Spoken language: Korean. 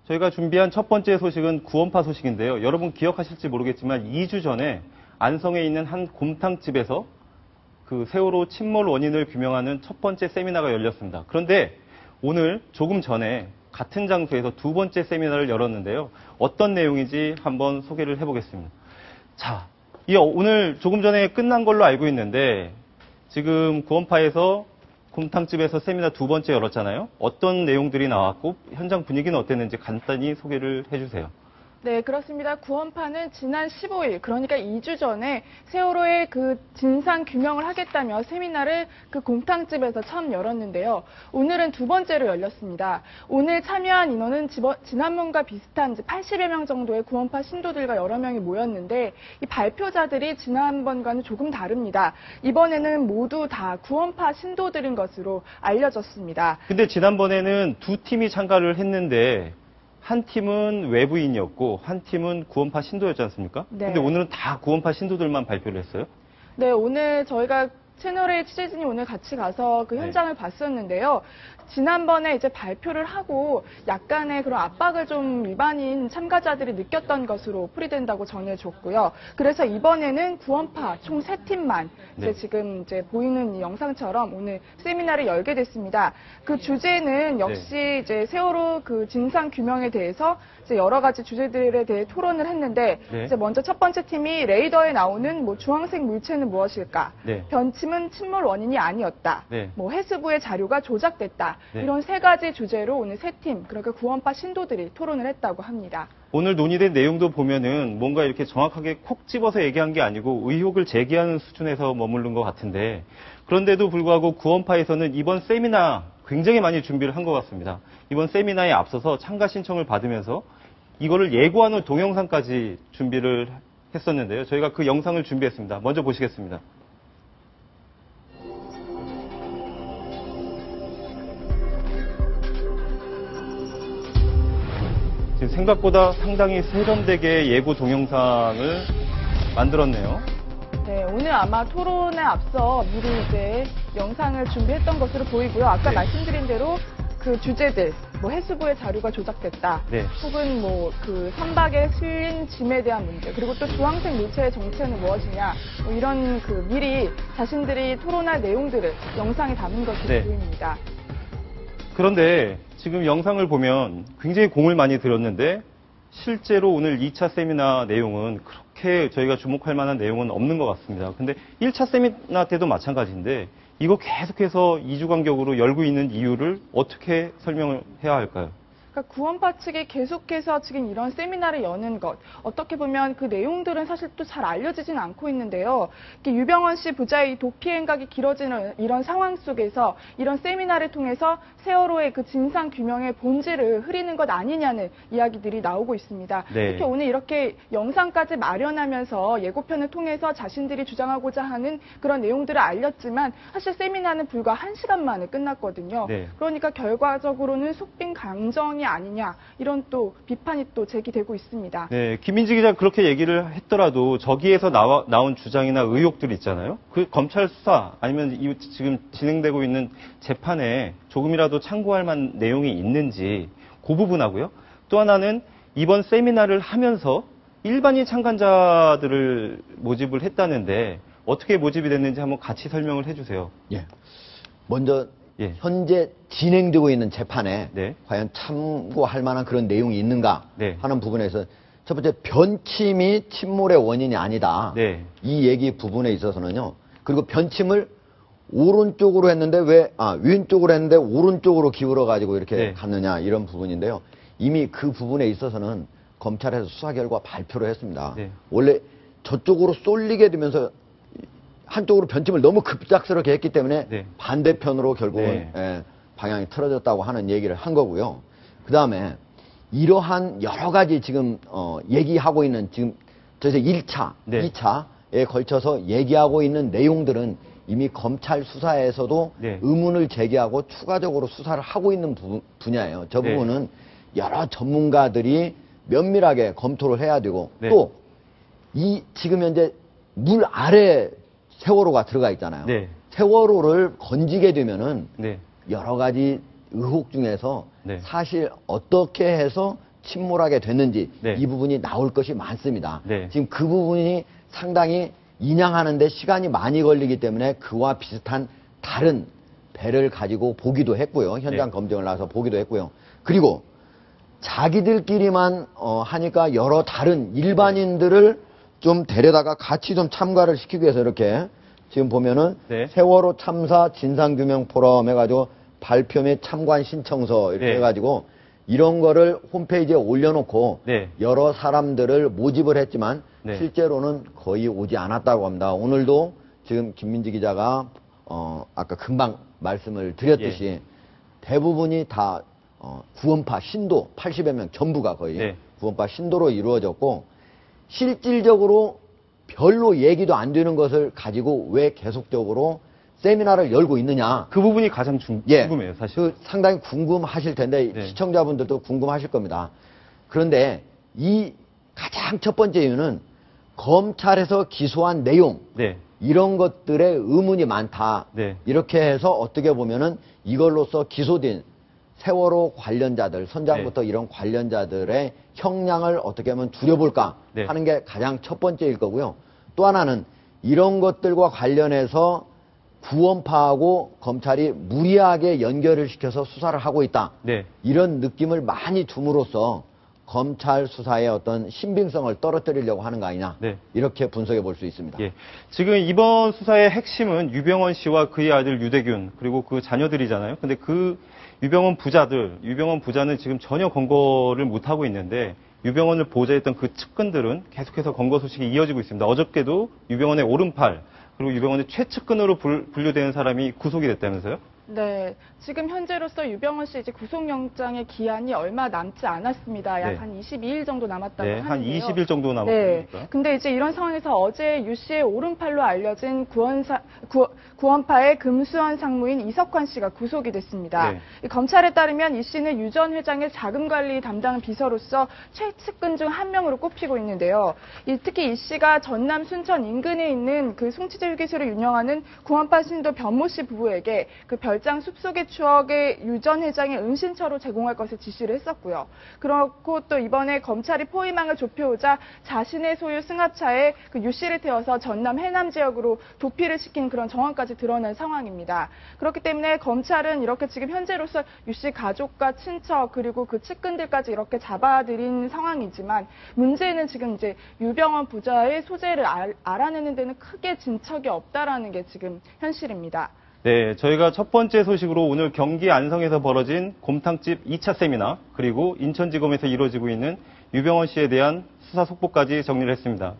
저희가 준비한 첫 번째 소식은 구원파 소식인데요. 여러분 기억하실지 모르겠지만 2주 전에 안성에 있는 한 곰탕집에서 그 세월호 침몰 원인을 규명하는 첫 번째 세미나가 열렸습니다. 그런데 오늘 조금 전에 같은 장소에서 두 번째 세미나를 열었는데요. 어떤 내용인지 한번 소개를 해보겠습니다. 자, 오늘 조금 전에 끝난 걸로 알고 있는데 지금 구원파에서 곰탕집에서 세미나 두 번째 열었잖아요. 어떤 내용들이 나왔고 현장 분위기는 어땠는지 간단히 소개를 해주세요. 네, 그렇습니다. 구원파는 지난 15일, 그러니까 2주 전에 세월호의 그 진상 규명을 하겠다며 세미나를 그 곰탕집에서 처음 열었는데요. 오늘은 두 번째로 열렸습니다. 오늘 참여한 인원은 지난번과 비슷한 80여 명 정도의 구원파 신도들과 여러 명이 모였는데 이 발표자들이 지난번과는 조금 다릅니다. 이번에는 모두 다 구원파 신도들인 것으로 알려졌습니다. 근데 지난번에는 두 팀이 참가를 했는데 한 팀은 외부인이었고 한 팀은 구원파 신도였지 않습니까? 네. 근데 오늘은 다 구원파 신도들만 발표를 했어요? 네, 오늘 저희가 채널의 취재진이 오늘 같이 가서 그 현장을 봤었는데요. 지난번에 이제 발표를 하고 약간의 그런 압박을 좀 일반인 참가자들이 느꼈던 것으로 풀이된다고 전해줬고요. 그래서 이번에는 구원파 총 3팀만 이제 지금 이제 보이는 이 영상처럼 오늘 세미나를 열게 됐습니다. 그 주제는 역시 이제 세월호 그 진상 규명에 대해서 이제 여러 가지 주제들에 대해 토론을 했는데 이제 먼저 첫 번째 팀이 레이더에 나오는 뭐 주황색 물체는 무엇일까? 변침은 침몰 원인이 아니었다. 뭐 해수부의 자료가 조작됐다. 이런 세 가지 주제로 오늘 세 팀, 그러니까 구원파 신도들이 토론을 했다고 합니다. 오늘 논의된 내용도 보면은 뭔가 이렇게 정확하게 콕 집어서 얘기한 게 아니고 의혹을 제기하는 수준에서 머무른 것 같은데 그런데도 불구하고 구원파에서는 이번 세미나 굉장히 많이 준비를 한 것 같습니다. 이번 세미나에 앞서서 참가 신청을 받으면서 이거를 예고하는 동영상까지 준비를 했었는데요. 저희가 그 영상을 준비했습니다. 먼저 보시겠습니다. 지금 생각보다 상당히 세련되게 예고 동영상을 만들었네요. 네, 오늘 아마 토론에 앞서 미리 이제 영상을 준비했던 것으로 보이고요. 아까 말씀드린 대로 그 주제들, 뭐 해수부의 자료가 조작됐다, 혹은 뭐 그 선박에 실린 짐에 대한 문제, 그리고 또 주황색 물체의 정체는 무엇이냐, 뭐 이런 그 미리 자신들이 토론할 내용들을 영상에 담은 것으로 보입니다. 그런데 지금 영상을 보면 굉장히 공을 많이 들였는데 실제로 오늘 2차 세미나 내용은 그렇게 저희가 주목할 만한 내용은 없는 것 같습니다. 근데 1차 세미나 때도 마찬가지인데 이거 계속해서 2주 간격으로 열고 있는 이유를 어떻게 설명을 해야 할까요? 그러니까 구원파 측이 계속해서 지금 이런 세미나를 여는 것, 어떻게 보면 그 내용들은 사실 또 잘 알려지진 않고 있는데요. 유병헌 씨 부자의 도피 행각이 길어지는 이런 상황 속에서 이런 세미나를 통해서 세월호의 그 진상 규명의 본질을 흐리는 것 아니냐는 이야기들이 나오고 있습니다. 특히 오늘 이렇게 영상까지 마련하면서 예고편을 통해서 자신들이 주장하고자 하는 그런 내용들을 알렸지만 사실 세미나는 불과 1시간 만에 끝났거든요. 그러니까 결과적으로는 속빈 강정이 아니냐, 이런 또 비판이 또 제기되고 있습니다. 네, 김민지 기자 그렇게 얘기를 했더라도 저기에서 나온 주장이나 의혹들 있잖아요. 그 검찰 수사 아니면 지금 진행되고 있는 재판에 조금이라도 참고할 만한 내용이 있는지 그 부분하고요. 또 하나는 이번 세미나를 하면서 일반인 참가자들을 모집을 했다는데 어떻게 모집이 됐는지 한번 같이 설명을 해주세요. 먼저 현재 진행되고 있는 재판에 과연 참고할 만한 그런 내용이 있는가 하는 부분에서 첫 번째 변침이 침몰의 원인이 아니다. 이 얘기 부분에 있어서는요. 그리고 변침을 오른쪽으로 했는데 왼쪽으로 했는데 오른쪽으로 기울어 가지고 이렇게 갔느냐 이런 부분인데요. 이미 그 부분에 있어서는 검찰에서 수사 결과 발표를 했습니다. 원래 저쪽으로 쏠리게 되면서 한쪽으로 변침을 너무 급작스럽게 했기 때문에 반대편으로 결국은 방향이 틀어졌다고 하는 얘기를 한 거고요. 그 다음에 이러한 여러 가지 지금 얘기하고 있는 지금 저희서 1차, 2차에 걸쳐서 얘기하고 있는 내용들은 이미 검찰 수사에서도 의문을 제기하고 추가적으로 수사를 하고 있는 분야예요. 저 부분은 여러 전문가들이 면밀하게 검토를 해야 되고 또 이 지금 현재 물 아래 세월호가 들어가 있잖아요. 세월호를 건지게 되면은 여러 가지 의혹 중에서 사실 어떻게 해서 침몰하게 됐는지 네. 이 부분이 나올 것이 많습니다. 네. 지금 그 부분이 상당히 인양하는데 시간이 많이 걸리기 때문에 그와 비슷한 다른 배를 가지고 보기도 했고요. 현장 네. 검증을 나서 보기도 했고요. 그리고 자기들끼리만 하니까 여러 다른 일반인들을 좀 데려다가 같이 좀 참가를 시키기 위해서 이렇게 지금 보면은 네. 세월호 참사 진상규명 포럼 해가지고 발표 및 참관 신청서 이렇게 네. 해가지고 이런 거를 홈페이지에 올려놓고 네. 여러 사람들을 모집을 했지만 네. 실제로는 거의 오지 않았다고 합니다. 오늘도 지금 김민지 기자가 아까 금방 말씀을 드렸듯이 예. 대부분이 다 구원파 신도 80여 명 전부가 거의 네. 구원파 신도로 이루어졌고 실질적으로 별로 얘기도 안 되는 것을 가지고 왜 계속적으로 세미나를 열고 있느냐. 그 부분이 가장 궁금해요, 사실. 그 상당히 궁금하실 텐데 네. 시청자분들도 궁금하실 겁니다. 그런데 이 가장 첫 번째 이유는 검찰에서 기소한 내용 네. 이런 것들에 의문이 많다. 네. 이렇게 해서 어떻게 보면은 이걸로써 기소된 세월호 관련자들, 선장부터 네. 이런 관련자들의 형량을 어떻게 하면 줄여볼까 네. 하는 게 가장 첫 번째일 거고요. 또 하나는 이런 것들과 관련해서 구원파하고 검찰이 무리하게 연결을 시켜서 수사를 하고 있다. 네. 이런 느낌을 많이 줌으로써 검찰 수사의 어떤 신빙성을 떨어뜨리려고 하는 거 아니냐. 네. 이렇게 분석해 볼 수 있습니다. 예. 지금 이번 수사의 핵심은 유병헌 씨와 그의 아들 유대균 그리고 그 자녀들이잖아요. 근데 그 유병헌 부자는 지금 전혀 검거를 못하고 있는데 유병헌을 보좌했던 그 측근들은 계속해서 검거 소식이 이어지고 있습니다. 어저께도 유병헌의 오른팔 그리고 유병헌의 최측근으로 분류되는 사람이 구속이 됐다면서요? 네, 지금 현재로서 유병헌 씨 이제 구속영장의 기한이 얼마 남지 않았습니다. 약 네. 한 22일 정도 남았다고 네, 한 하는데요. 20일 정도 남았다니까. 네, 근데 이제 이런 상황에서 어제 유 씨의 오른팔로 알려진 구원파의 금수원 상무인 이석환 씨가 구속이 됐습니다. 네. 검찰에 따르면 이 씨는 유 전 회장의 자금관리 담당 비서로서 최측근 중 한 명으로 꼽히고 있는데요. 특히 이 씨가 전남 순천 인근에 있는 그 송치제 휴게소를 운영하는 구원파 신도 변모 씨 부부에게 그 별장 숲속의 추억의 유 전 회장의 은신처로 제공할 것을 지시를 했었고요. 그렇고 또 이번에 검찰이 포위망을 좁혀오자 자신의 소유 승합차에 그 유 씨를 태워서 전남 해남 지역으로 도피를 시킨 그런 정황까지 드러난 상황입니다. 그렇기 때문에 검찰은 이렇게 지금 현재로서 유 씨 가족과 친척 그리고 그 측근들까지 이렇게 잡아들인 상황이지만 문제는 지금 이제 유병헌 부자의 소재를 알아내는 데는 크게 진척이 없다라는 게 지금 현실입니다. 네, 저희가 첫 번째 소식으로 오늘 경기 안성에서 벌어진 곰탕집 2차 세미나 그리고 인천지검에서 이루어지고 있는 유병헌 씨에 대한 수사 속보까지 정리를 했습니다.